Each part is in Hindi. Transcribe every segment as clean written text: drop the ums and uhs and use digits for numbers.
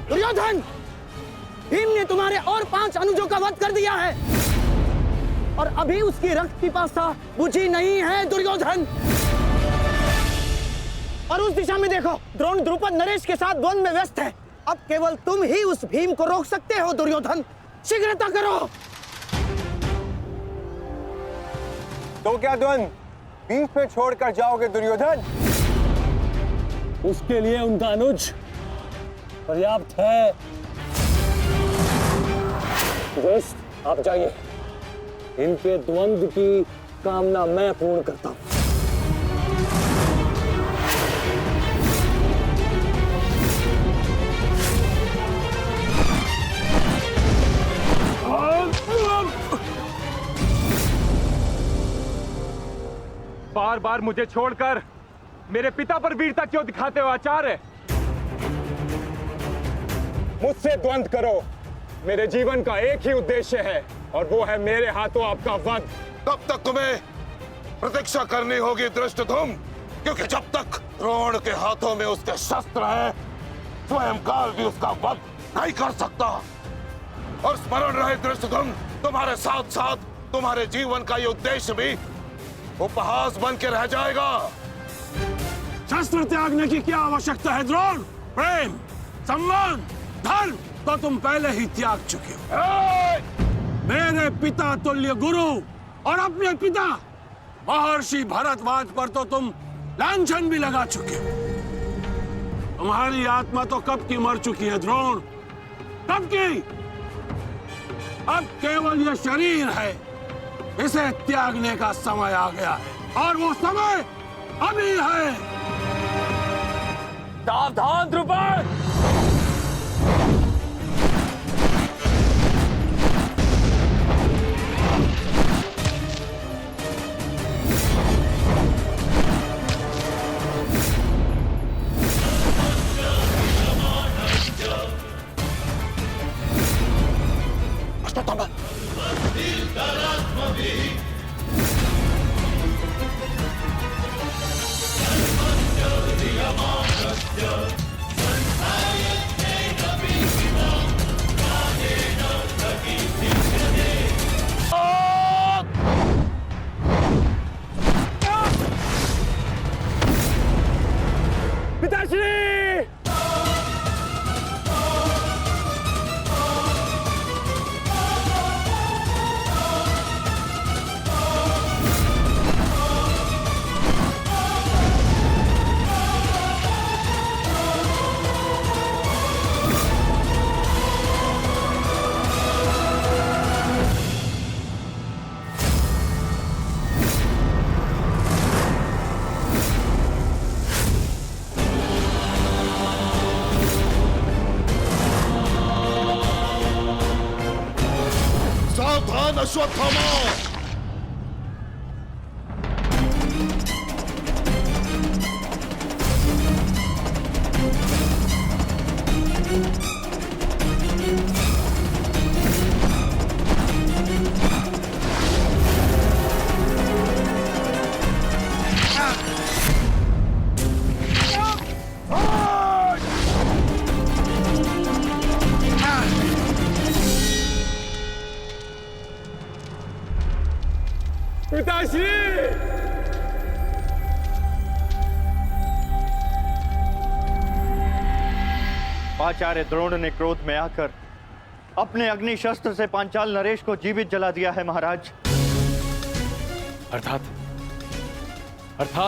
दुर्योधन, भीम ने तुम्हारे और 5 अनुजों का वध कर दिया है और अभी उसकी रक्त पिपासा बुझी नहीं है दुर्योधन। और उस दिशा में देखो, द्रोण द्रुपद नरेश के साथ द्वंद्व में व्यस्त है। अब केवल तुम ही उस भीम को रोक सकते हो दुर्योधन, शीघ्रता करो। तो क्या द्वंद्व बीच में छोड़कर जाओगे दुर्योधन? उसके लिए उनका अनुज पर्याप्त है। आप जाइए, इनके द्वंद्व की कामना मैं पूर्ण करता हूं। बार बार मुझे छोड़कर मेरे पिता पर वीरता क्यों दिखाते हो आचार्य? मुझसे द्वंद्व करो, मेरे जीवन का एक ही उद्देश्य है और वो है मेरे हाथों आपका वध। तब तक तुम्हें प्रतीक्षा करनी होगी धृष्टद्युम्न, क्योंकि जब तक द्रोण के हाथों में उसके शस्त्र है, स्वयं काल भी उसका वध नहीं कर सकता। और स्मरण रहे धृष्टद्युम्न, तुम्हारे साथ साथ तुम्हारे जीवन का ये उद्देश्य भी उपहास बन के रह जाएगा। शस्त्र त्यागने की क्या आवश्यकता है द्रोण? प्रेम, सम्मान, धर्म तो तुम पहले ही त्याग चुके हो। मेरे पिता तुल्य गुरु और अपने पिता महर्षि भरद्वाज पर तो तुम लांछन भी लगा चुके हो। तुम्हारी आत्मा तो कब की मर चुकी है द्रोण, कब की। अब केवल यह शरीर है, इसे त्यागने का समय आ गया है और वो समय अभी है। सावधान द्रुपद! अश्वत्थामा! पिताश्री! आचार्य द्रोण ने क्रोध में आकर अपने अग्नि शस्त्र से पांचाल नरेश को जीवित जला दिया है महाराज। अर्थात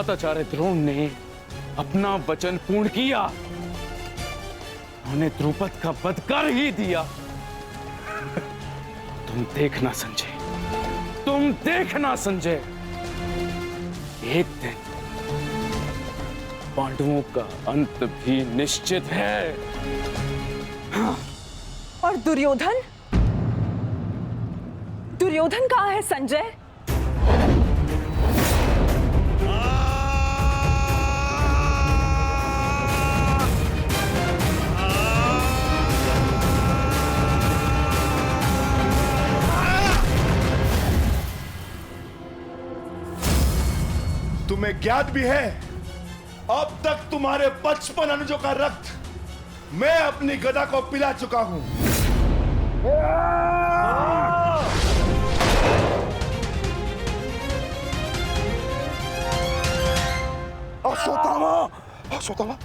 आचार्य द्रोण ने अपना वचन पूर्ण किया, उन्होंने द्रुपद का वध कर ही दिया। तुम देखना संजय, तुम देखना संजय, एक दिन पांडवों का अंत भी निश्चित है। और दुर्योधन? दुर्योधन कहाँ है संजय? तुम्हें ज्ञात भी है, अब तक तुम्हारे 55 अनुजों का रक्त मैं अपनी गदा को पिला चुका हूं। अश्वत्थामा, अश्वत्थामा,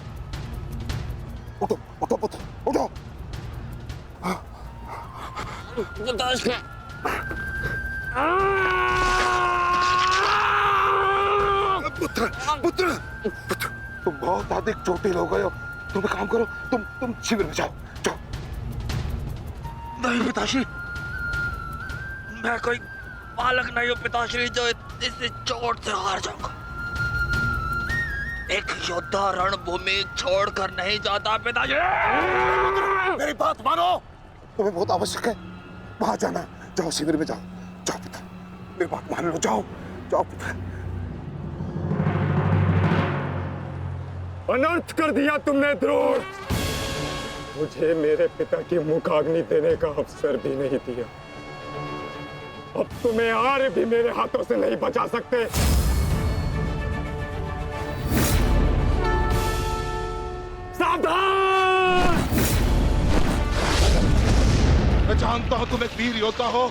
उठो उठो पुत्र, उठो। पुत्र पुत्र पुत्र, तुम बहुत अधिक चोटिल हो गए हो। तुम एक काम करो, तुम शिविर में जाओ, जाओ। नहीं पिताश्री, मैं कोई बालक नहीं हूँ पिताश्री जो इस चोट से हार जाऊंगा। एक योद्धा रणभूमि छोड़कर नहीं जाता पिताश्री। मेरी बात मानो, तुम्हें बहुत आवश्यक है वहां जाना। जाओ शिविर में जाओ, जाओ पुत्र, मेरी बात मान लो, जाओ जाओ पुत्र। अनर्थ कर दिया तुमने द्रोण। मुझे मेरे पिता की मुखाग्नि देने का अवसर भी नहीं दिया। अब तुम्हें आर्य भी मेरे हाथों से नहीं बचा सकते। सावधान! मैं जानता हूं तुम एक वीर योद्धा हो,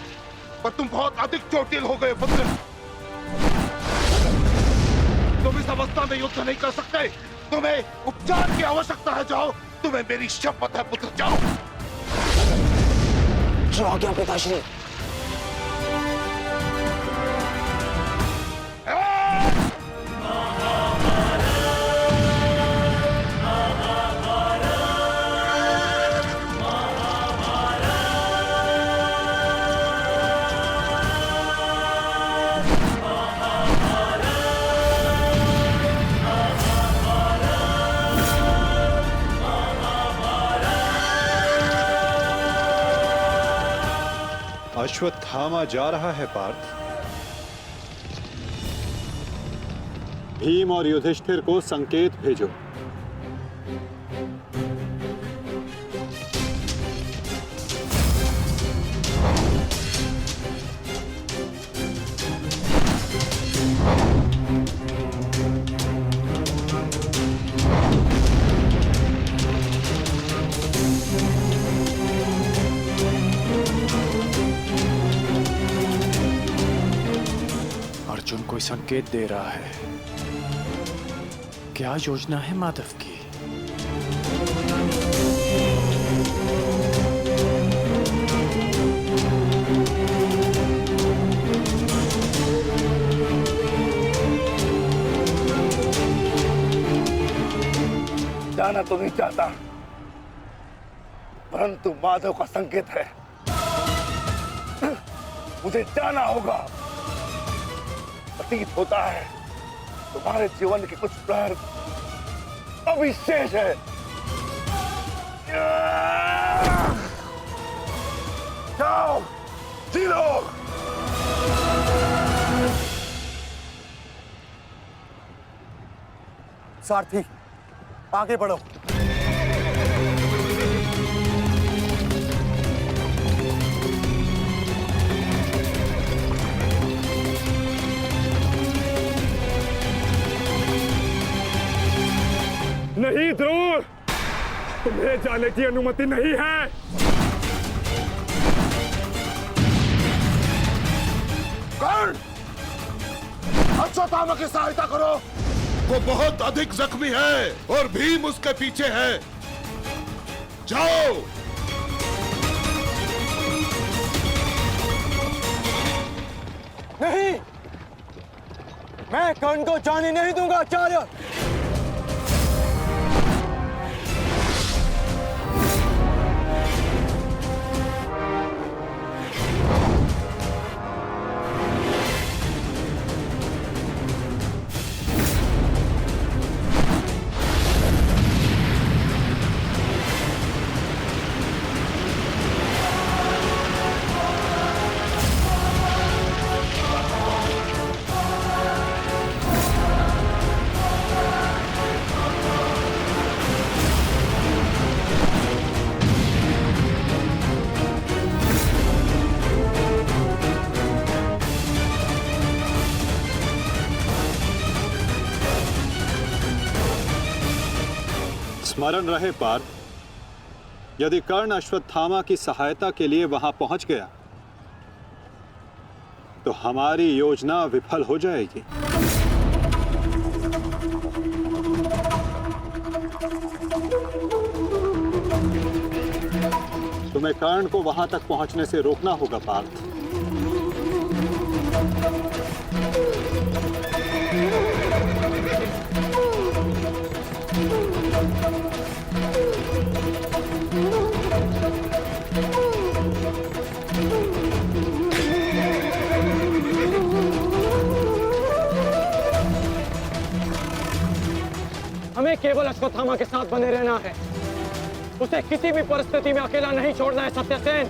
पर तुम बहुत अधिक चोटिल हो गए पुत्र। तुम इस अवस्था में युद्ध नहीं कर सकते। तुम्हें उपचार की आवश्यकता है। जाओ, तुम्हें मेरी शपथ है पुत्र, जाओ। जो आ गया पिताश्री। अश्वत्थामा जा रहा है पार्थ। भीम और युधिष्ठिर को संकेत भेजो। अर्जुन कोई संकेत दे रहा है। क्या योजना है माधव की? जाना तो नहीं चाहता, परंतु माधव का संकेत है। मुझे जाना होगा। प्रतीत होता है तुम्हारे जीवन के कुछ प्रहर अभी शेष है। जाओ, जी लो। सारथी, आगे बढ़ो। नहीं द्रोण, तुम्हें जाने की अनुमति नहीं है। कर्ण, अश्वत्थामा की सहायता करो। वो बहुत अधिक जख्मी है और भीम उसके पीछे है। जाओ। नहीं, मैं कर्ण को जाने नहीं दूंगा आचार्य। स्मरण रहे पार्थ, यदि कर्ण अश्वत्थामा की सहायता के लिए वहां पहुंच गया तो हमारी योजना विफल हो जाएगी। तुम्हें कर्ण को वहां तक पहुंचने से रोकना होगा पार्थ। हमें केवल अश्वत्थामा के साथ बने रहना है। उसे किसी भी परिस्थिति में अकेला नहीं छोड़ना है। सत्यसेन,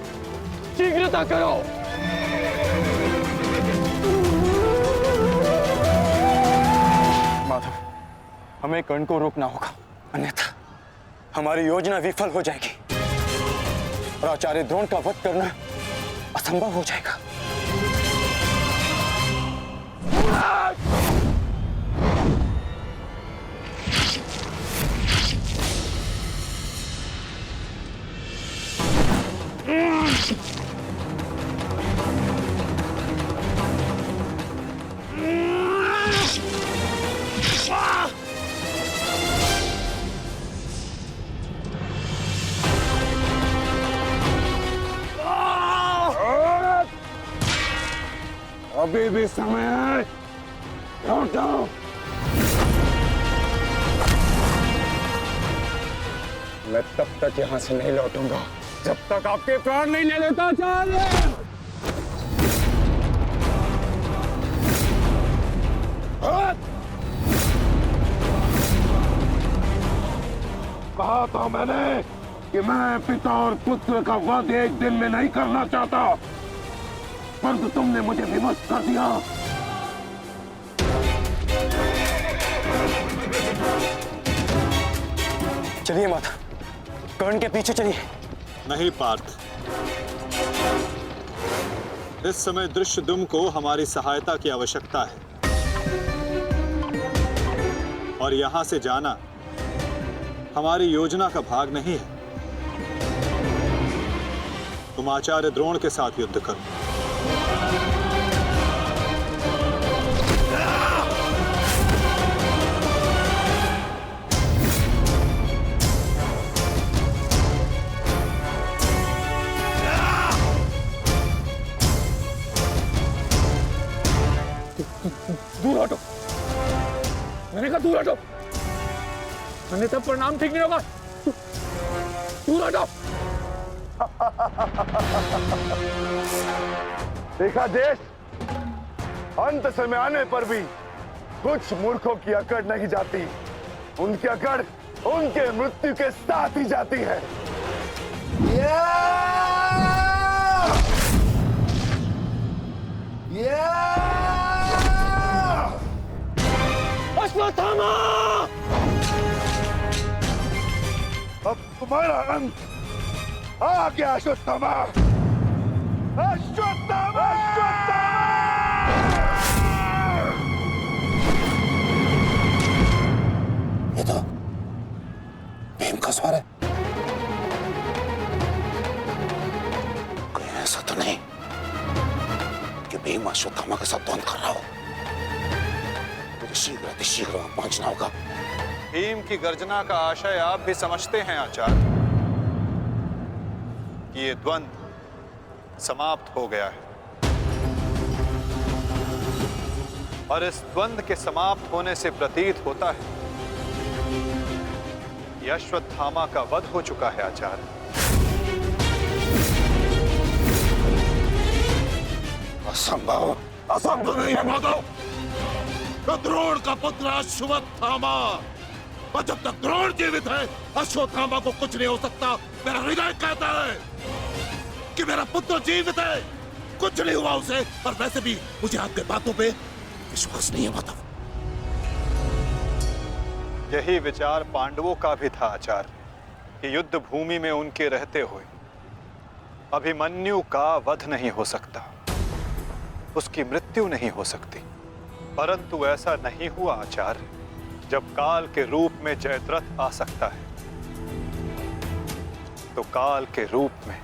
शीघ्रता करो। माधव, हमें कर्ण को रोकना होगा, अन्यथा हमारी योजना विफल हो जाएगी और आचार्य द्रोण का वध करना असंभव हो जाएगा। अभी भी समय है, लौटो। मैं तब तक यहां से नहीं लौटूंगा जब तक आपके प्राण नहीं ले लेता आचार्य। कहा था मैंने कि मैं पिता और पुत्र का वध एक दिन में नहीं करना चाहता, परंतु तुमने मुझे विवश कर दिया। चलिए माता, कर्ण के पीछे चलिए। नहीं पार्थ, इस समय दृश्यद्युम्न को हमारी सहायता की आवश्यकता है और यहां से जाना हमारी योजना का भाग नहीं है। तुम आचार्य द्रोण के साथ युद्ध करो। दूर हटो, मैंने कहा दूर हटो। मैंने तब प्रणाम ठीक नहीं होगा। दूर हटो। देखा देश, अंत समय आने पर भी कुछ मूर्खों की अकड़ नहीं जाती। उनकी अकड़ उनके मृत्यु के साथ ही जाती है। अश्वत्थामा! अब तुम्हारा अंत आ गया अश्वत्थामा। अश्वत्थामा! ये तो भीम का स्वर है। कहीं ऐसा तो नहीं कि भीम अश्वत्थामा के साथ द्वंद्व कर रहा हो। मुझे शीघ्र वहां पहुंचना होगा। भीम की गर्जना का आशय आप भी समझते हैं आचार्य कि ये द्वंद्व समाप्त हो गया है और इस द्वंद्व के समाप्त होने से प्रतीत होता है कि अश्वत्थामा का वध हो चुका है आचार्य। असंभव, असंभव नहीं है माधव। तो द्रोण का पुत्र अश्वत्थामा, और जब तक द्रोण जीवित है अश्वत्थामा को कुछ नहीं हो सकता। मेरा हृदय कहता है कि मेरा पुत्र जीवित है, कुछ नहीं हुआ उसे। और वैसे भी मुझे आपके बातों पे विश्वास नहीं है माधव। यही विचार पांडवों का भी था आचार्य कि युद्ध भूमि में उनके रहते हुए अभिमन्यु का वध नहीं हो सकता, उसकी मृत्यु नहीं हो सकती। परंतु ऐसा नहीं हुआ आचार्य। जब काल के रूप में जयद्रथ आ सकता है तो काल के रूप में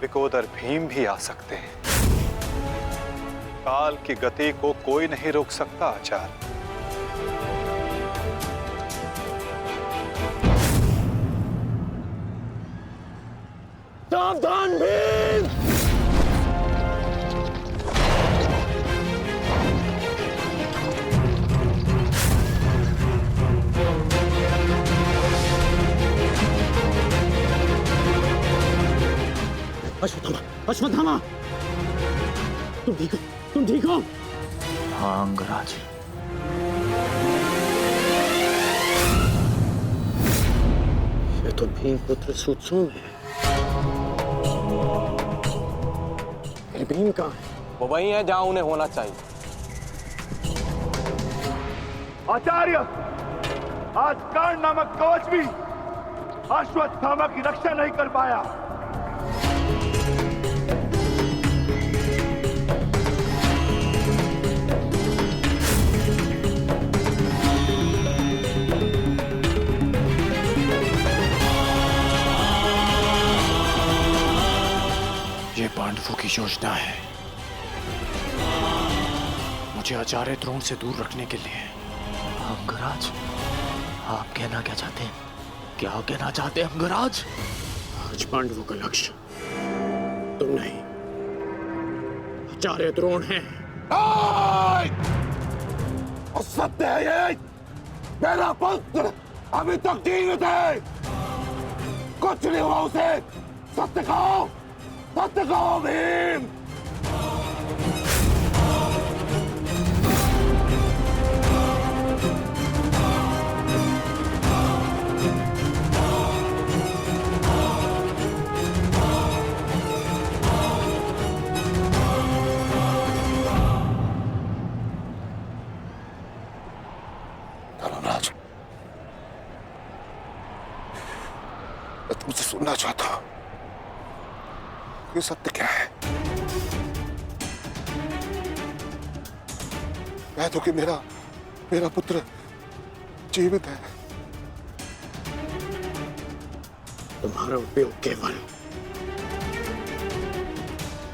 विकोदर भीम भी आ सकते हैं। काल की गति को कोई नहीं रोक सकता आचार्य। सावधान भीम! अश्वत्थामा, अश्वत्थामा, तुम ठीक हो? तुम ठीक हो? हाँ अंगराज। ये तो भीम पुत्र सुत्सुम है। फिर भीम कहाँ है? वो वही है जहां उन्हें होना चाहिए। आचार्य, आज कर्ण नामक कवच भी अश्वत्थामा की रक्षा नहीं कर पाया। ये पांडवों की योजना है, मुझे आचार्य द्रोण से दूर रखने के लिए। अंगराज, आप कहना क्या चाहते हैं? क्या कहना चाहते हैं अंगराज? आज पांडवों का लक्ष्य तुम नहीं, आचार्य द्रोण है। सत्य है ये, मेरा पुत्र अभी तक जीवित है, कुछ नहीं हुआ उसे। सत्य कहो, सत्य कहो भीम। धर्मराज, मैं तुमसे सुनना चाहता हूं, ये सत्य क्या है? कह दो कि मेरा पुत्र जीवित है। तुम्हारा उपयोग केवल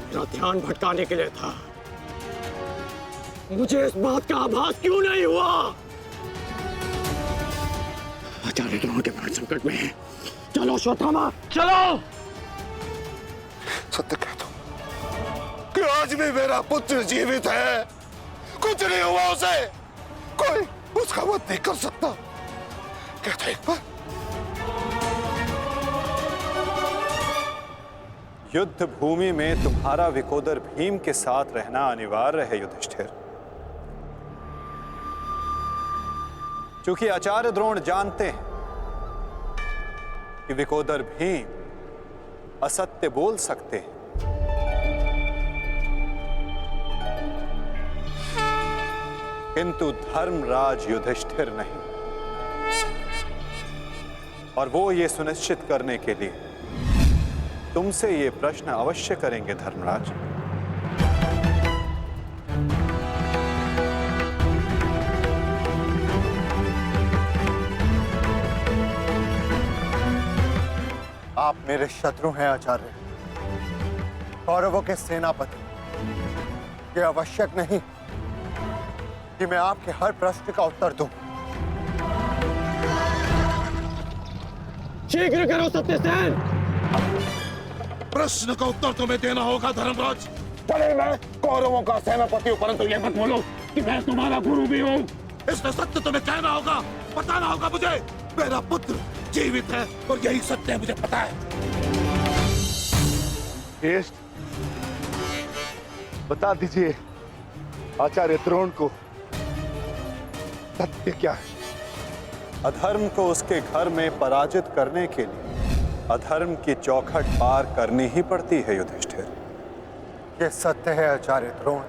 मेरा ध्यान भटकाने के लिए था। मुझे इस बात का आभास क्यों नहीं हुआ? आचार्य द्रोण के प्राण संकट में है। चलो अश्वत्थामा, चलो। सत्य कह दो कि आज भी मेरा पुत्र जीवित है, कुछ नहीं हुआ उसे, कोई उसका वध नहीं कर सकता। कहता एक बार। युद्ध भूमि में तुम्हारा विकोदर भीम के साथ रहना अनिवार्य है युधिष्ठिर, क्योंकि आचार्य द्रोण जानते हैं कि विकोदर भीम असत्य बोल सकते हैं, किंतु धर्मराज युधिष्ठिर नहीं। और वो ये सुनिश्चित करने के लिए तुमसे ये प्रश्न अवश्य करेंगे धर्मराज। आप मेरे शत्रु हैं आचार्य, कौरवों के सेनापति। ये आवश्यक नहीं कि मैं आपके हर प्रश्न का उत्तर दूं। शीघ्र करो सत्यसेन। प्रश्न का उत्तर तुम्हें देना होगा धर्मराज। भले मैं कौरवों का सेनापति हूं, परंतु ये मत बोलो कि मैं तुम्हारा गुरु भी हूं। इसलिए सत्य तुम्हें कहना होगा, बताना होगा मुझे। मेरा पुत्र जीवित है और यही सत्य है, मुझे पता है। श्रेष्ठ, बता दीजिए आचार्य द्रोण को सत्य क्या है? अधर्म को उसके घर में पराजित करने के लिए अधर्म की चौखट पार करनी ही पड़ती है युधिष्ठिर। ये सत्य है आचार्य द्रोण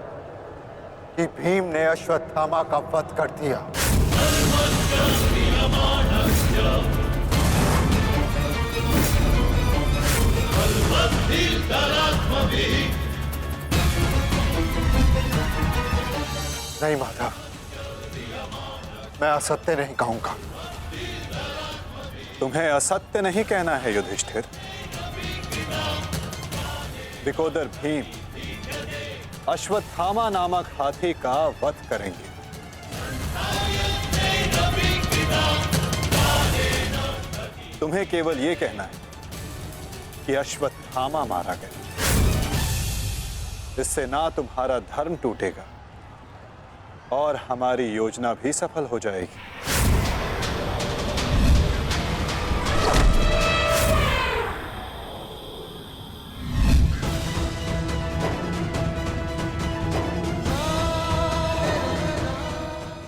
कि भीम ने अश्वत्थामा का वध कर दिया। नहीं माधव, मैं असत्य नहीं कहूंगा। तुम्हें असत्य नहीं कहना है युधिष्ठिर। विकोदर भीम अश्वत्थामा नामक हाथी का वध करेंगे। तुम्हें केवल यह कहना है कि अश्वत्थामा मारा गया। इससे ना तुम्हारा धर्म टूटेगा और हमारी योजना भी सफल हो जाएगी।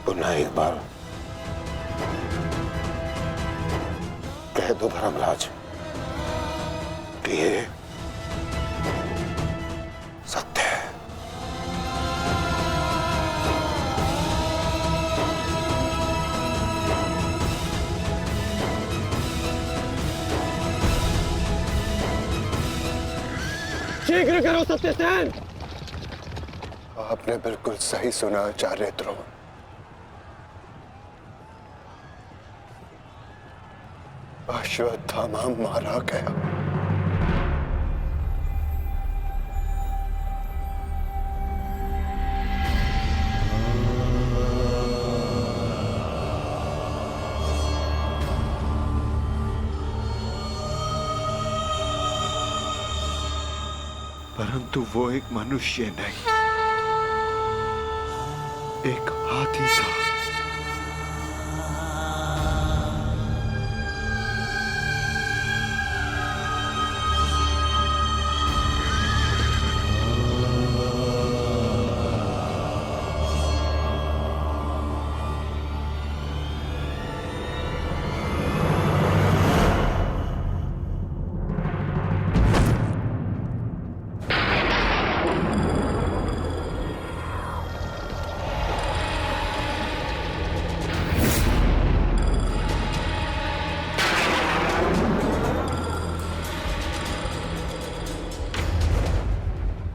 पुनः एक बार कह दो धर्मराज कि ये सत्य है। शीघ्र करो सत्यसेन। आपने बिल्कुल सही सुना आचार्य द्रोण। अश्वत्थामा मारा गया। परंतु वो एक मनुष्य नहीं, एक हाथी था।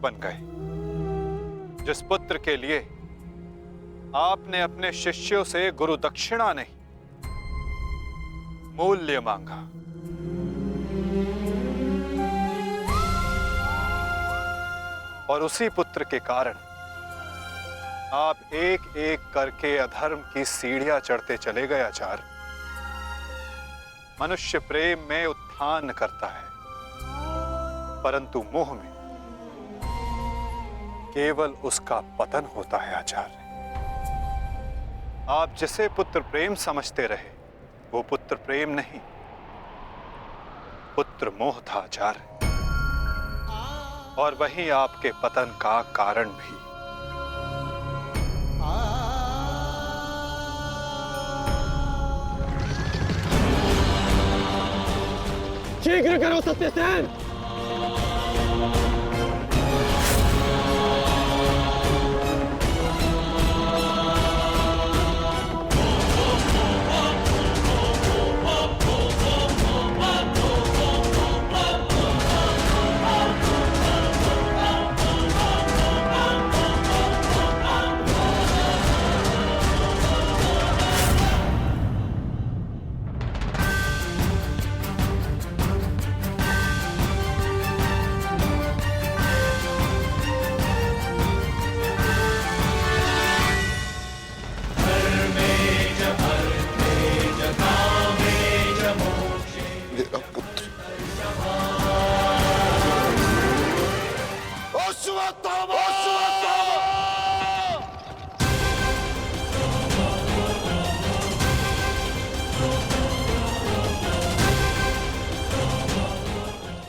बन गए जिस पुत्र के लिए आपने अपने शिष्यों से गुरु दक्षिणा नहीं मूल्य मांगा। और उसी पुत्र के कारण आप एक एक करके अधर्म की सीढ़ियां चढ़ते चले गए आचार्य। मनुष्य प्रेम में उत्थान करता है परंतु मोह में केवल उसका पतन होता है आचार्य। आप जिसे पुत्र प्रेम समझते रहे वो पुत्र प्रेम नहीं, पुत्र मोह था आचार्य। और वही आपके पतन का कारण भी। शीघ्र करो सत्यसेन।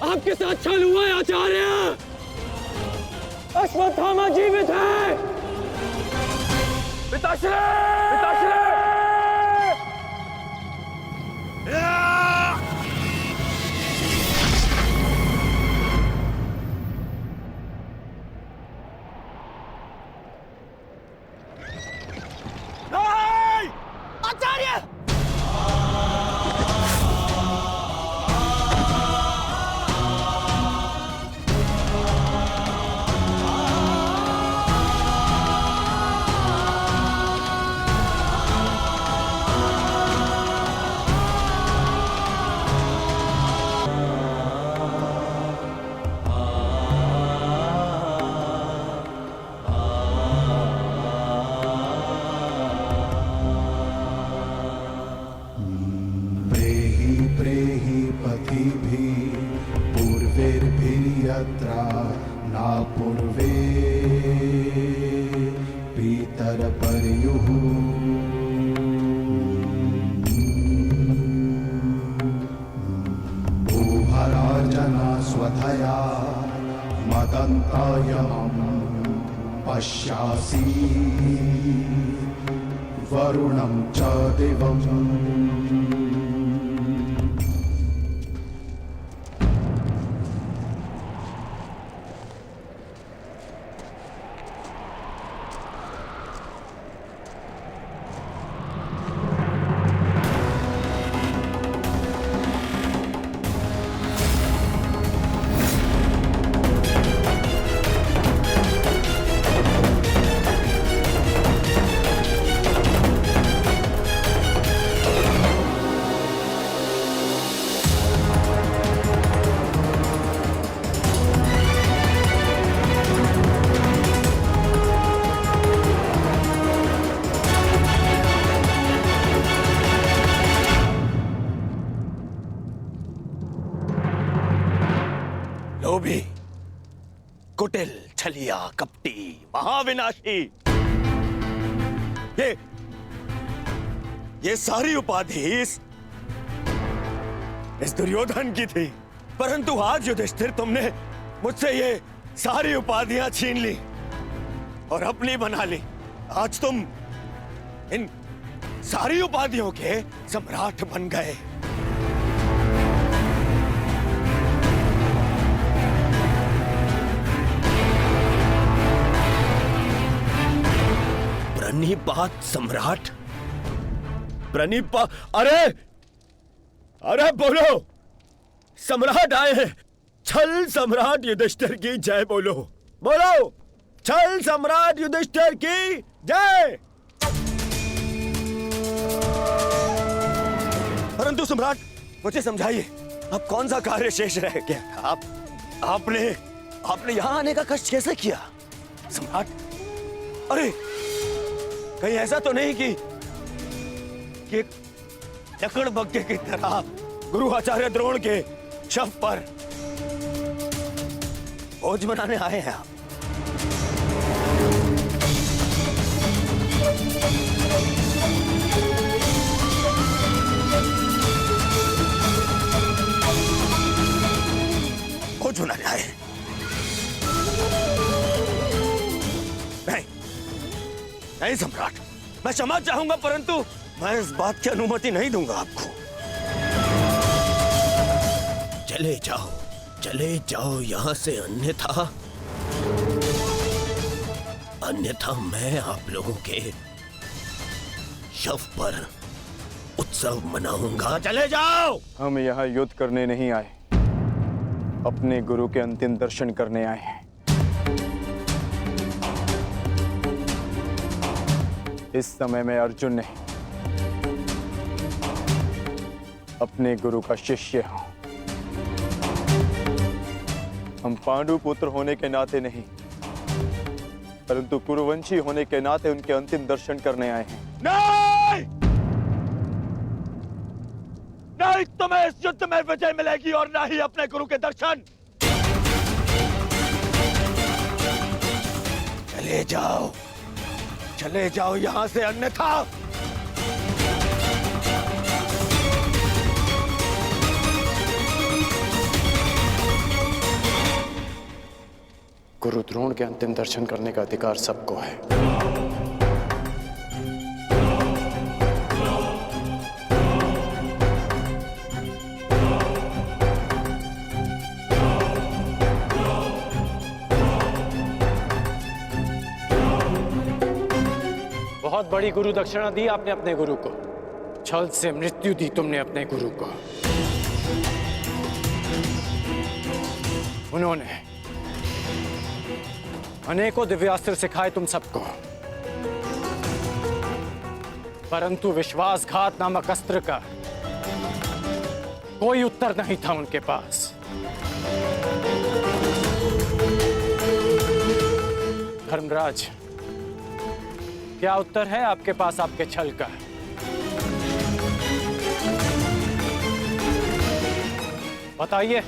आपके साथ छल हुआ है आचार्य। अश्वत्थामा जीवित है। पिताश्री! पिताश्री! आचार्य! उत्तरपर्युः ऊहरार्जना स्वधया मदन्तायमं पश्यासि वरुणं च दिवम् लोभी, कुटिल, छलिया, कपटी, महाविनाशी, ये सारी उपाधि इस दुर्योधन की थी। परंतु आज युधिष्ठिर तुमने मुझसे ये सारी उपाधियां छीन ली और अपनी बना ली। आज तुम इन सारी उपाधियों के सम्राट बन गए। प्रणिपात सम्राट, प्रणिपात, अरे बोलो, सम्राट आए हैं। छल सम्राट युधिष्ठिर की जय बोलो, बोलो, छल सम्राट युधिष्ठिर की जय। परंतु सम्राट, मुझे समझाइए, अब कौन सा कार्य शेष रह गया? आपने यहां आने का कष्ट कैसे किया सम्राट? अरे कहीं ऐसा तो नहीं कि लकड़बग्घे की तरह गुरु आचार्य द्रोण के शव पर भोज मनाने आए हैं आप? भोज मनाने आए हैं? नहीं सम्राट, मैं क्षमा चाहूंगा, परंतु मैं इस बात की अनुमति नहीं दूंगा आपको। चले जाओ यहां से, अन्यथा मैं आप लोगों के शव पर उत्सव मनाऊंगा। चले जाओ। हम यहाँ युद्ध करने नहीं आए, अपने गुरु के अंतिम दर्शन करने आए हैं। इस समय मैं अर्जुन नहीं, अपने गुरु का शिष्य हूं। हम पांडु पुत्र होने के नाते नहीं, परंतु कुरुवंशी होने के नाते उनके अंतिम दर्शन करने आए हैं। नहीं, तुम्हें इस युद्ध में विजय मिलेगी और ना ही अपने गुरु के दर्शन। चले जाओ यहां से, अन्यथा गुरु द्रोण के अंतिम दर्शन करने का अधिकार सबको है। बहुत बड़ी गुरु दक्षिणा दी आपने अपने गुरु को, छल से मृत्यु दी तुमने अपने गुरु को। उन्होंने अनेकों दिव्यास्त्र सिखाए तुम सबको, परंतु विश्वासघात नामक अस्त्र का कोई उत्तर नहीं था उनके पास। धर्मराज, क्या उत्तर है आपके पास आपके छल का? बताइए।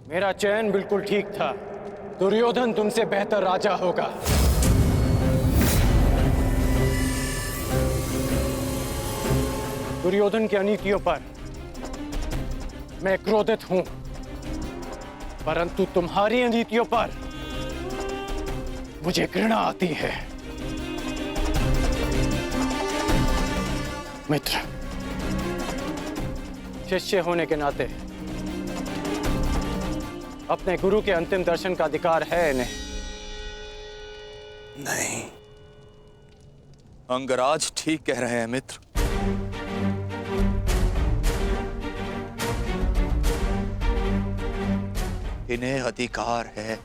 मेरा चयन बिल्कुल ठीक था, दुर्योधन तुमसे बेहतर राजा होगा। दुर्योधन की अनीतियों पर मैं क्रोधित हूं, परंतु तुम्हारी अनीतियों पर मुझे घृणा आती है। मित्र, शिष्य होने के नाते अपने गुरु के अंतिम दर्शन का अधिकार है इन्हें। नहीं, अंगराज ठीक कह रहे हैं मित्र। इन्हें अधिकार है।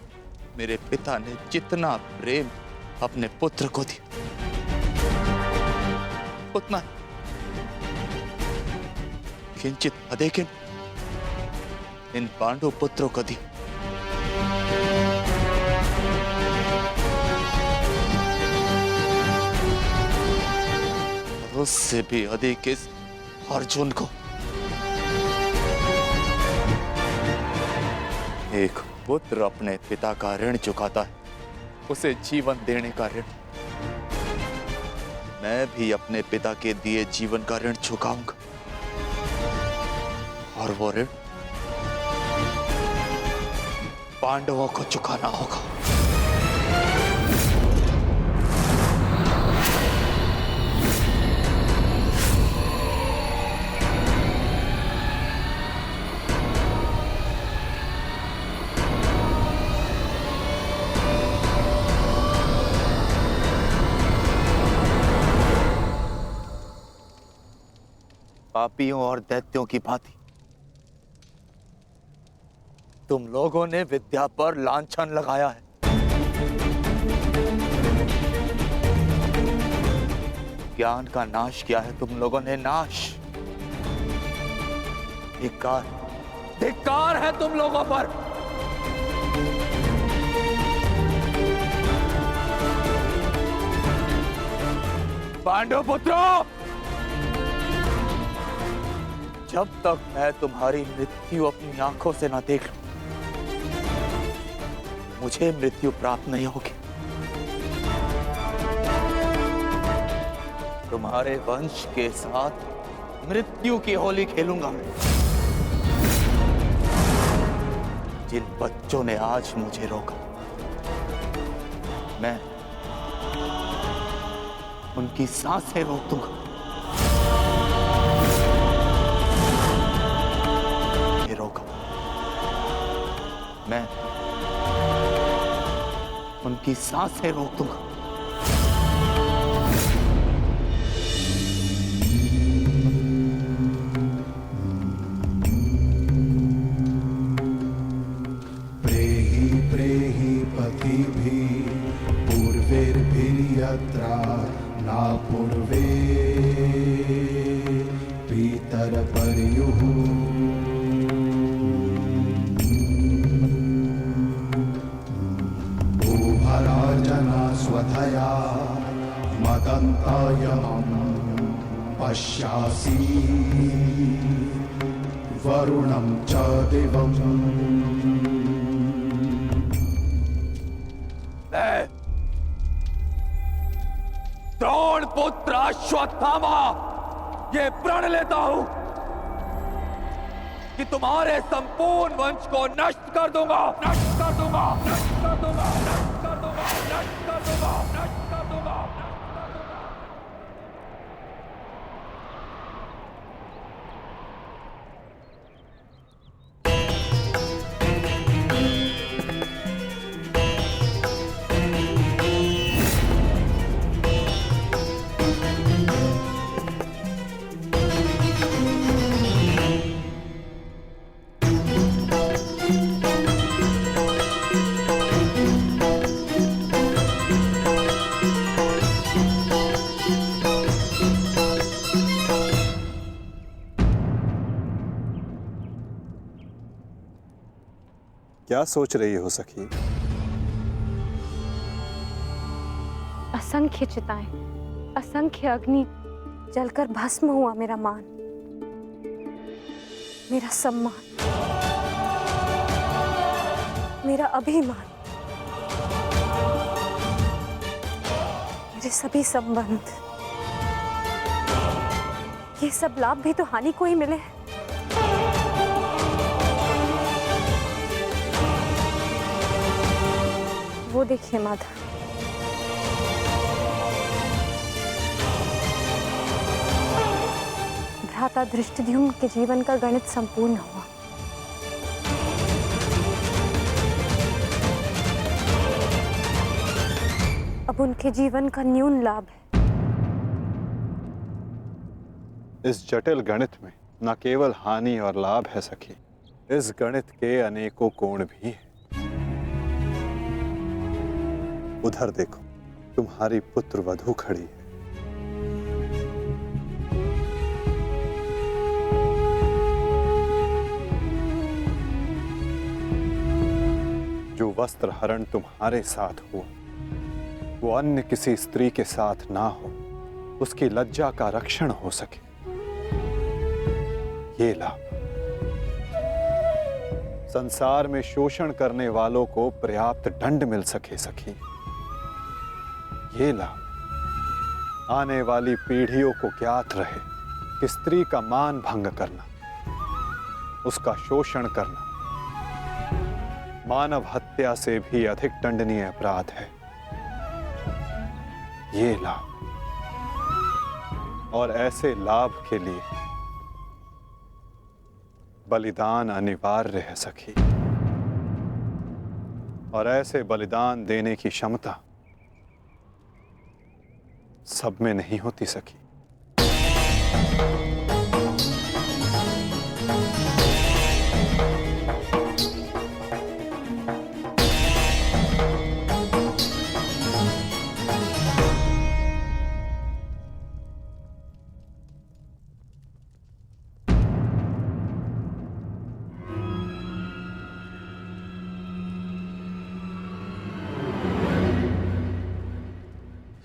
मेरे पिता ने जितना प्रेम अपने पुत्र को दिया, उतना किंचित अधिक इन पांडु पुत्रों को दिया। उससे भी अधिक इस अर्जुन को। एक पुत्र अपने पिता का ऋण चुकाता है, उसे जीवन देने का ऋण। मैं भी अपने पिता के दिए जीवन का ऋण चुकाऊंगा, और वो ऋण पांडवों को चुकाना होगा। पापियों और दैत्यों की भांति तुम लोगों ने विद्या पर लांछन लगाया है। ज्ञान का नाश किया है तुम लोगों ने, नाश। धिक्कार, धिक्कार है तुम लोगों पर। पांडव पुत्रों, जब तक मैं तुम्हारी मृत्यु अपनी आंखों से ना देख लूं, मुझे मृत्यु प्राप्त नहीं होगी। तुम्हारे वंश के साथ मृत्यु की होली खेलूंगा मैं। जिन बच्चों ने आज मुझे रोका, मैं उनकी सांसें रोक दूंगा। मैं उनकी सांसें रोक दूंगा। प्रेहि प्रेहि पतिभिः पूर्वैर्भिर्यत्रा न पूर्वे पितरपर्युः स्वधया मदन्तायमं पश्यासि वरुणं च दिवम्। द्रोण पुत्र अश्वत्थामा, ये प्रण लेता हूं कि तुम्हारे संपूर्ण वंश को नष्ट कर दूंगा, नष्ट कर दूंगा, नष्ट कर दूंगा, नष्ट कर दूंगा, नष्ट कर दूंगा, नष्ट कर दूंगा। क्या सोच रही हो सखी? असंख्य चिताएं, असंख्य अग्नि जलकर भस्म हुआ मेरा मान, मेरा सम्मान, मेरा अभिमान। हमारे सभी संबंध, ये सब लाभ भी तो हानि को ही मिले। वो देखिए माधव, भ्राता धृष्टद्युम्न के जीवन का गणित संपूर्ण हुआ। अब उनके जीवन का न्यून लाभ है। इस जटिल गणित में न केवल हानि और लाभ है सखी, इस गणित के अनेकों कोण भी हैं। उधर देखो, तुम्हारी पुत्र वधू खड़ी है। जो वस्त्र हरण तुम्हारे साथ हुआ, वो अन्य किसी स्त्री के साथ ना हो, उसकी लज्जा का रक्षण हो सके, ये लाभ। संसार में शोषण करने वालों को पर्याप्त दंड मिल सके सखी, ये लाभ। आने वाली पीढ़ियों को ज्ञात रहे कि स्त्री का मान भंग करना, उसका शोषण करना मानव हत्या से भी अधिक दंडनीय अपराध है, ये लाभ। और ऐसे लाभ के लिए बलिदान अनिवार्य है सखी, और ऐसे बलिदान देने की क्षमता सब में नहीं होती सखी।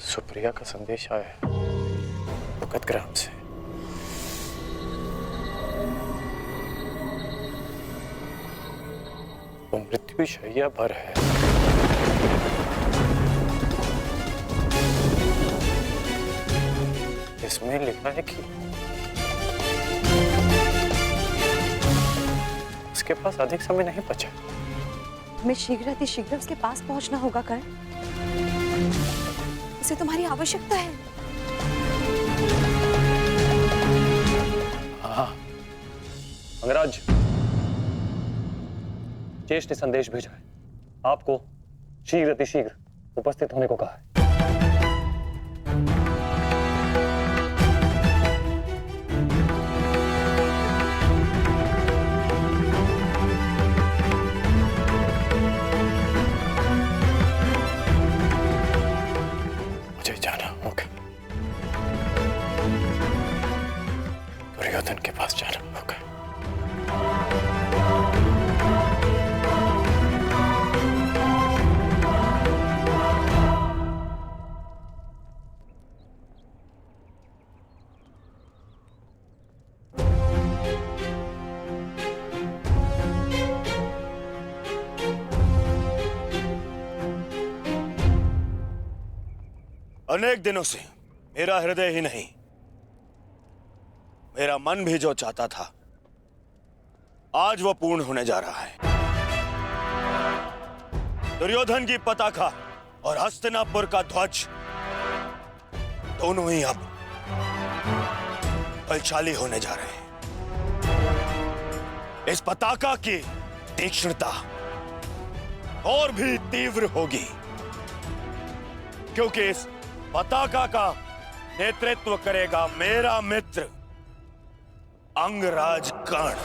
सुप्रिया का संदेश आया है भगतग्राम से। वो मृत्यु शैया पर है। इसमें लिखा है कि उसके पास अधिक समय नहीं बचा। हमें शीघ्र उसके पास पहुंचना होगा। कर्ण, उसे तुम्हारी आवश्यकता है। हाँ, अंगराज, ज्येष्ठ ने संदेश भेजा है, आपको शीघ्र उपस्थित होने को कहा है। मुझे जाना होगा, दुर्योधन के पास जाना होगा। अनेक दिनों से मेरा हृदय ही नहीं, मेरा मन भी जो चाहता था, आज वो पूर्ण होने जा रहा है। दुर्योधन की पताका और हस्तिनापुर का ध्वज दोनों ही अब बलशाली होने जा रहे हैं। इस पताका की तीक्ष्णता और भी तीव्र होगी, क्योंकि इस पताका का नेतृत्व करेगा मेरा मित्र अंगराज कर्ण।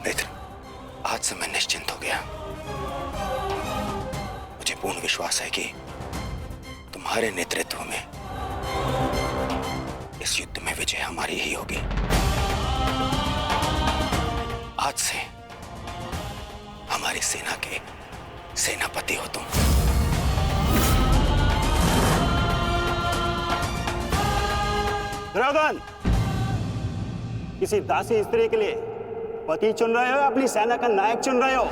मित्र, आज से मैं निश्चिंत हो गया। मुझे पूर्ण विश्वास है कि तुम्हारे नेतृत्व में इस युद्ध में विजय हमारी ही होगी। आज से हमारी सेना के सेनापति हो तुम। दुर्योधन, किसी दासी स्त्री के लिए पति चुन रहे हो, अपनी सेना का नायक चुन रहे हो?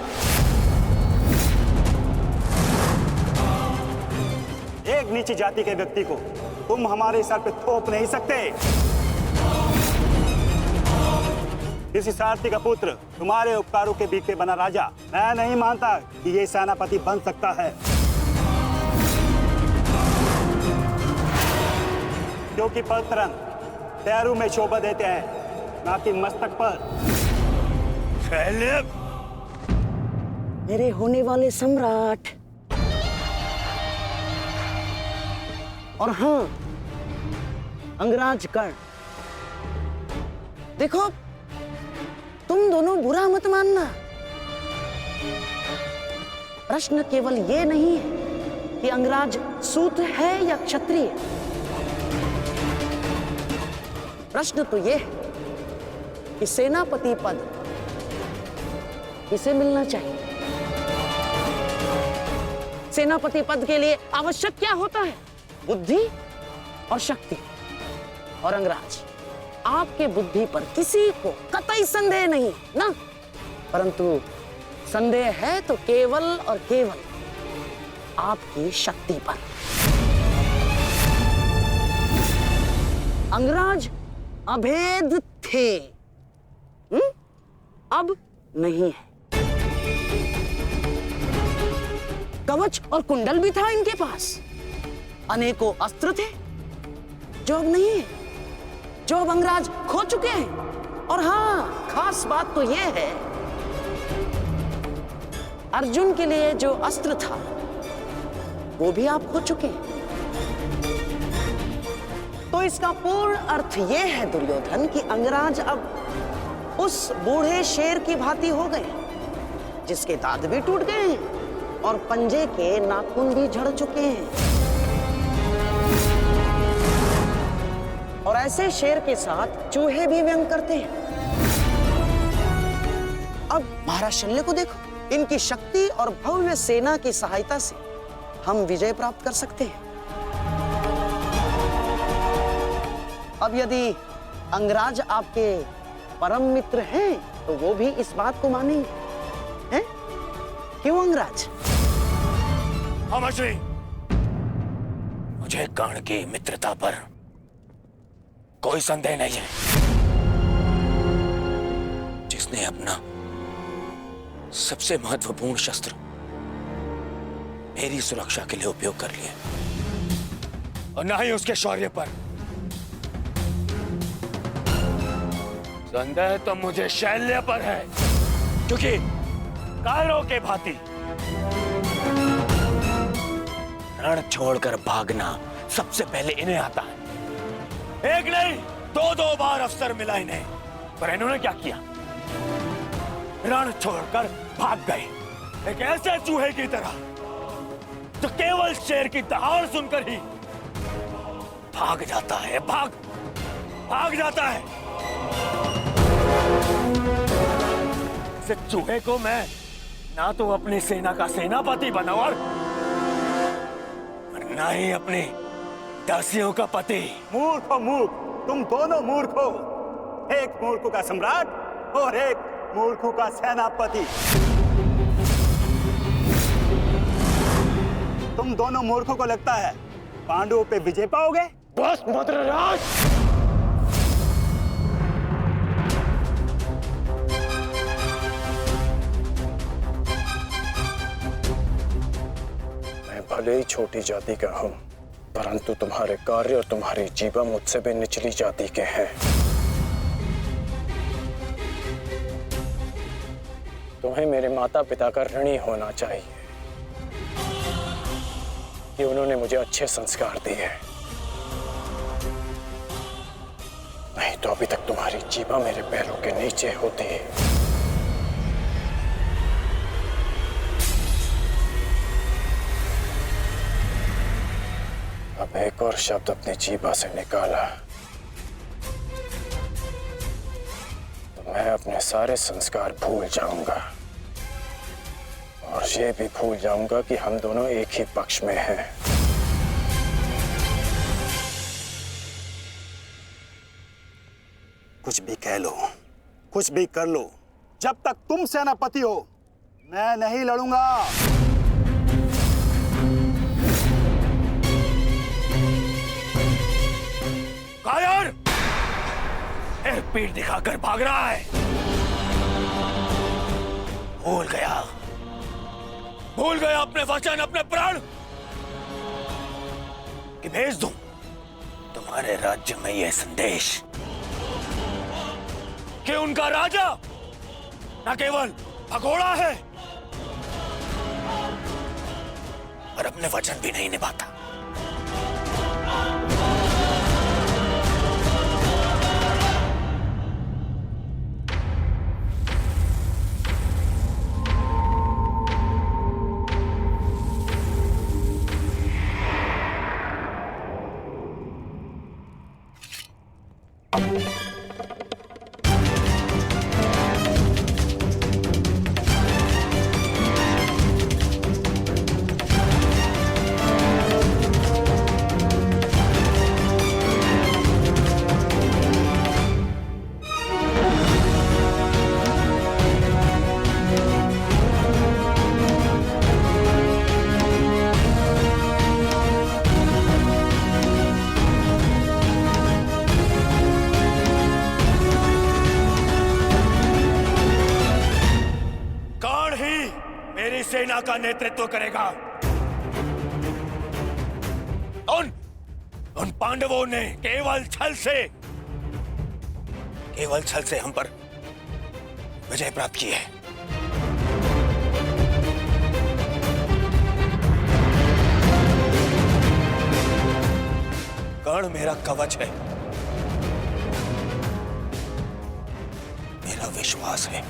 एक नीची जाति के व्यक्ति को तुम हमारे सर पे थोप नहीं सकते। किसी सारथी का पुत्र तुम्हारे उपकारों के बीच में बना राजा मैं नहीं मानता कि ये सेनापति बन सकता है, क्योंकि पलतरन पैरों में शोभा देते हैं, ना कि मस्तक पर। मेरे होने वाले सम्राट, और हाँ अंगराज कर्ण, देखो तुम दोनों बुरा मत मानना। प्रश्न केवल ये नहीं है कि अंगराज सूत है या क्षत्रिय। प्रश्न तो ये है कि सेनापति पद किसे मिलना चाहिए। सेनापति पद के लिए आवश्यक क्या होता है? बुद्धि और शक्ति। और अंगराज, आपके बुद्धि पर किसी को कतई संदेह नहीं ना, परंतु संदेह है तो केवल और केवल आपकी शक्ति पर। अंगराज अभेद थे, अब नहीं है। कवच और कुंडल भी था इनके पास, अनेकों अस्त्र थे जो अब नहीं है, जो अब अंगराज खो चुके हैं। और हाँ, खास बात तो यह है, अर्जुन के लिए जो अस्त्र था वो भी आप खो चुके हैं। तो इसका पूर्ण अर्थ यह है दुर्योधन कि अंगराज अब उस बूढ़े शेर की भांति हो गए जिसके दांत भी टूट गए हैं और पंजे के नाखून भी झड़ चुके हैं। और ऐसे शेर के साथ चूहे भी व्यंग करते हैं। अब महाराज शल्य को देखो, इनकी शक्ति और भव्य सेना की सहायता से हम विजय प्राप्त कर सकते हैं। अब यदि अंगराज आपके परम मित्र हैं तो वो भी इस बात को मानेंगे, हैं? क्यों अंगराज? अमरश्री, मुझे कर्ण की मित्रता पर कोई संदेह नहीं है। जिसने अपना सबसे महत्वपूर्ण शस्त्र मेरी सुरक्षा के लिए उपयोग कर लिया, और ना ही उसके शौर्य पर। संदेह तो मुझे शैल्य पर है, क्योंकि कायरों के भांति रण छोड़कर भागना सबसे पहले इन्हें आता है। एक नहीं, दो बार अवसर मिला इन्हें, पर इन्होंने क्या किया? रण छोड़कर भाग गए, एक ऐसे चूहे की तरह जो केवल शेर की दहाड़ सुनकर ही भाग जाता है, भाग जाता है। इस चूहे को मैं ना तो अपनी सेना का सेनापति बनाऊं और ना ही अपनी दासियों का पति। मूर्ख हो मूर्ख, तुम दोनों मूर्ख हो। एक मूर्ख का सम्राट और एक मूर्ख का सेनापति। तुम दोनों मूर्खों को लगता है पांडवों पे विजय पाओगे? बस मद्रराज, मैं भले ही छोटी जाति का हूं, परंतु तुम्हारे कार्य और तुम्हारी जीवा मुझसे भी निचली जाति के हैं। तुम्हें मेरे माता पिता का ऋणी होना चाहिए कि उन्होंने मुझे अच्छे संस्कार दिए, नहीं तो अभी तक तुम्हारी जीवा मेरे पैरों के नीचे होती। अब एक और शब्द अपनी जीभा से निकाला तो मैं अपने सारे संस्कार भूल जाऊंगा, और ये भी भूल जाऊंगा कि हम दोनों एक ही पक्ष में हैं। कुछ भी कह लो, कुछ भी कर लो, जब तक तुम सेनापति हो मैं नहीं लड़ूंगा। कायर फिर पीठ दिखाकर भाग रहा है। भूल गया अपने वचन, अपने प्राण कि भेज दूं तुम्हारे राज्य में यह संदेश कि उनका राजा न केवल भगोड़ा है पर अपने वचन भी नहीं निभाता। सेना का नेतृत्व करेगा। उन पांडवों ने केवल छल से हम पर विजय प्राप्त की है। कर्ण मेरा कवच है, मेरा विश्वास है।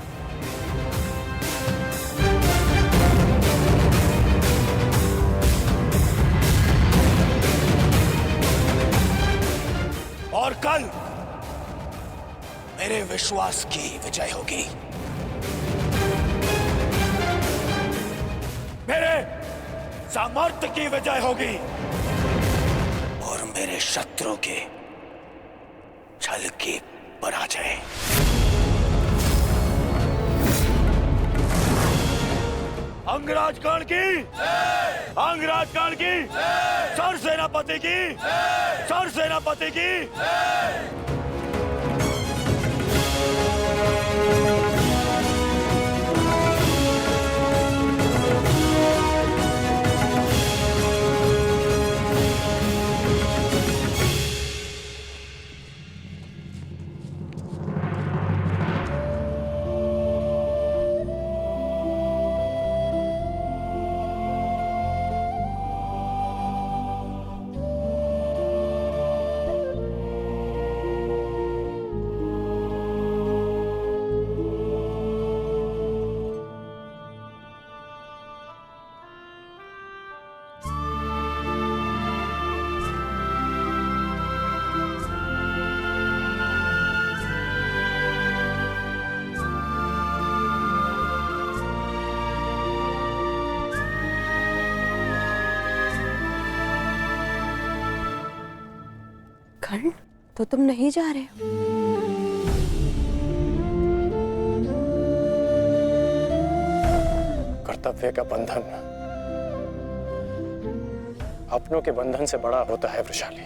और कल मेरे विश्वास की विजय होगी, मेरे सामर्थ्य की विजय होगी और मेरे शत्रु के छल की पराजय। अंगराज कर्ण की, अंगराज कर्ण की, सर सेनापति की, सर सेनापति की। कर्ण, तो तुम नहीं जा रहे हो? कर्तव्य का बंधन अपनों के बंधन से बड़ा होता है वृषाली।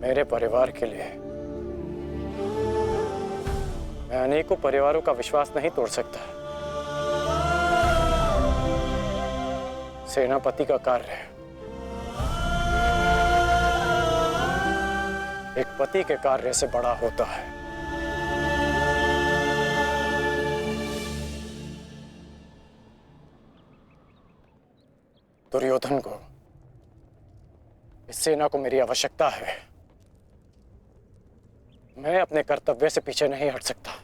मेरे परिवार के लिए मैं अनेकों परिवारों का विश्वास नहीं तोड़ सकता। सेनापति का कार्य एक पति के कार्य से बड़ा होता है। दुर्योधन को, इस सेना को मेरी आवश्यकता है। मैं अपने कर्तव्य से पीछे नहीं हट सकता।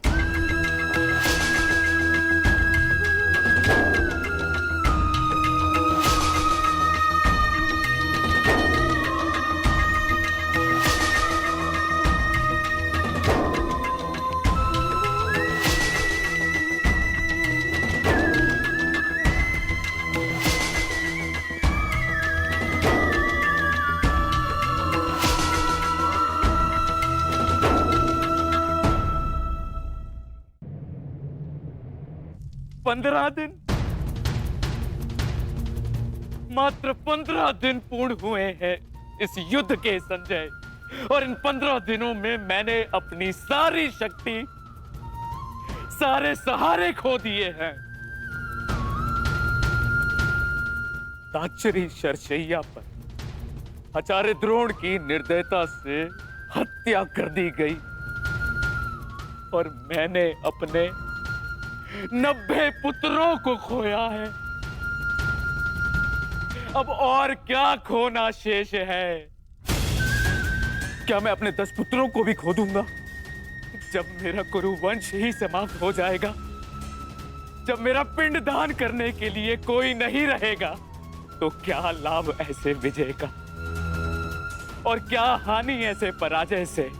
15 दिन, मात्र 15 दिन पूर्ण हुए हैं इस युद्ध के संजय, और इन 15 दिनों में मैंने अपनी सारी शक्ति, सारे सहारे खो दिए हैं। ताचरी शरशैया पर आचार्य द्रोण की निर्दयता से हत्या कर दी गई, और मैंने अपने 90 पुत्रों को खोया है। अब और क्या खोना शेष है? क्या मैं अपने 10 पुत्रों को भी खो दूंगा? जब मेरा कुरुवंश ही समाप्त हो जाएगा, जब मेरा पिंड दान करने के लिए कोई नहीं रहेगा, तो क्या लाभ ऐसे विजय का, और क्या हानि ऐसे पराजय से?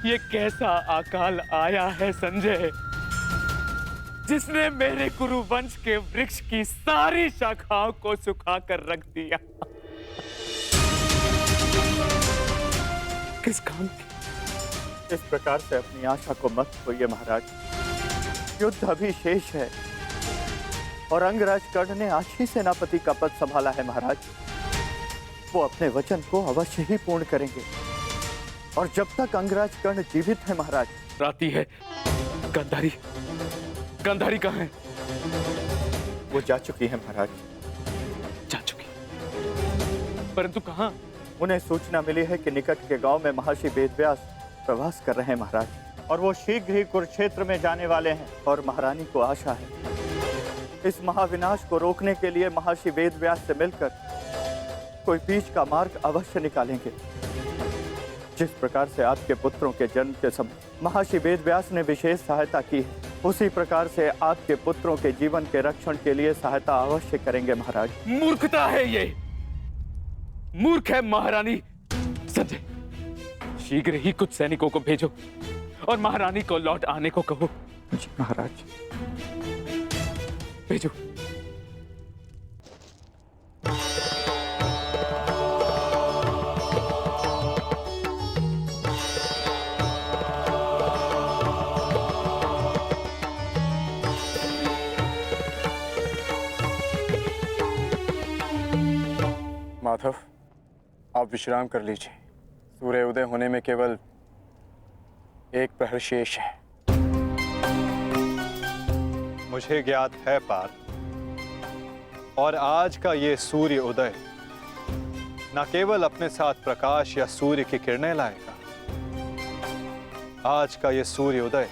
ये कैसा अकाल आया है संजय, जिसने मेरे कुरुवंश के वृक्ष की सारी शाखाओं को सुखा कर रख दिया। किस काम की? इस प्रकार से अपनी आशा को मत खोइए महाराज। युद्ध अभी शेष है और अंगराज कर्ण ने आज ही सेनापति का पद संभाला है महाराज। वो अपने वचन को अवश्य ही पूर्ण करेंगे, और जब तक अंगराज कर्ण जीवित है महाराज। राती है, गांधारी, गांधारी कहाँ है? वो जा चुकी है महाराज। जा चुकी? परंतु कहाँ? उन्हें सूचना मिली है कि निकट के गांव में महर्षि वेदव्यास प्रवास कर रहे हैं महाराज, और वो शीघ्र ही कुरुक्षेत्र में जाने वाले हैं। और महारानी को आशा है इस महाविनाश को रोकने के लिए महर्षि वेदव्यास से मिलकर कोई बीच का मार्ग अवश्य निकालेंगे। जिस प्रकार से आपके पुत्रों के जन्म के समय महर्षि वेदव्यास ने विशेष सहायता की है, उसी प्रकार से आपके पुत्रों के जीवन के रक्षण के लिए सहायता अवश्य करेंगे महाराज। मूर्खता है ये, मूर्ख है महारानी। संजय, शीघ्र ही कुछ सैनिकों को भेजो और महारानी को लौट आने को कहो। जी महाराज। भेजो। माधव, आप विश्राम कर लीजिए। सूर्य उदय होने में केवल एक प्रहर शेष है। मुझे ज्ञात है पार्थ, और आज का ये सूर्य उदय न केवल अपने साथ प्रकाश या सूर्य की किरणें लाएगा, आज का ये सूर्य उदय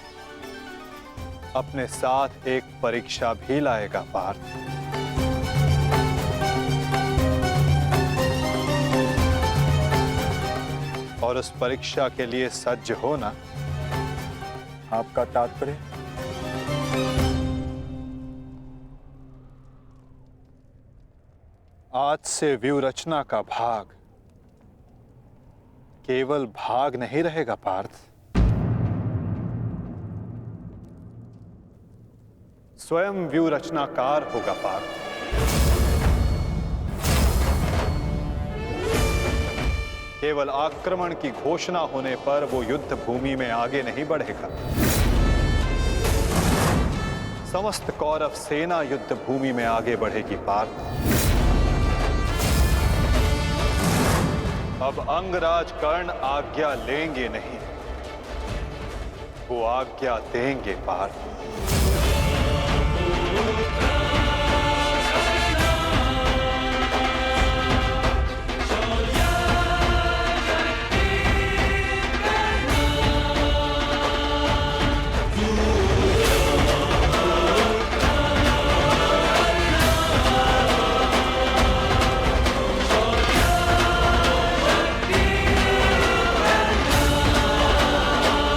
अपने साथ एक परीक्षा भी लाएगा पार्थ। और उस परीक्षा के लिए सज्ज होना। आपका तात्पर्य? आज से व्यूहरचना का भाग केवल भाग नहीं रहेगा पार्थ, स्वयं व्यूहरचनाकार होगा पार्थ। केवल आक्रमण की घोषणा होने पर वो युद्ध भूमि में आगे नहीं बढ़ेगा। समस्त कौरव सेना युद्ध भूमि में आगे बढ़ेगी पार्थ। अब अंगराज कर्ण आज्ञा लेंगे नहीं, वो आज्ञा देंगे पार्थ।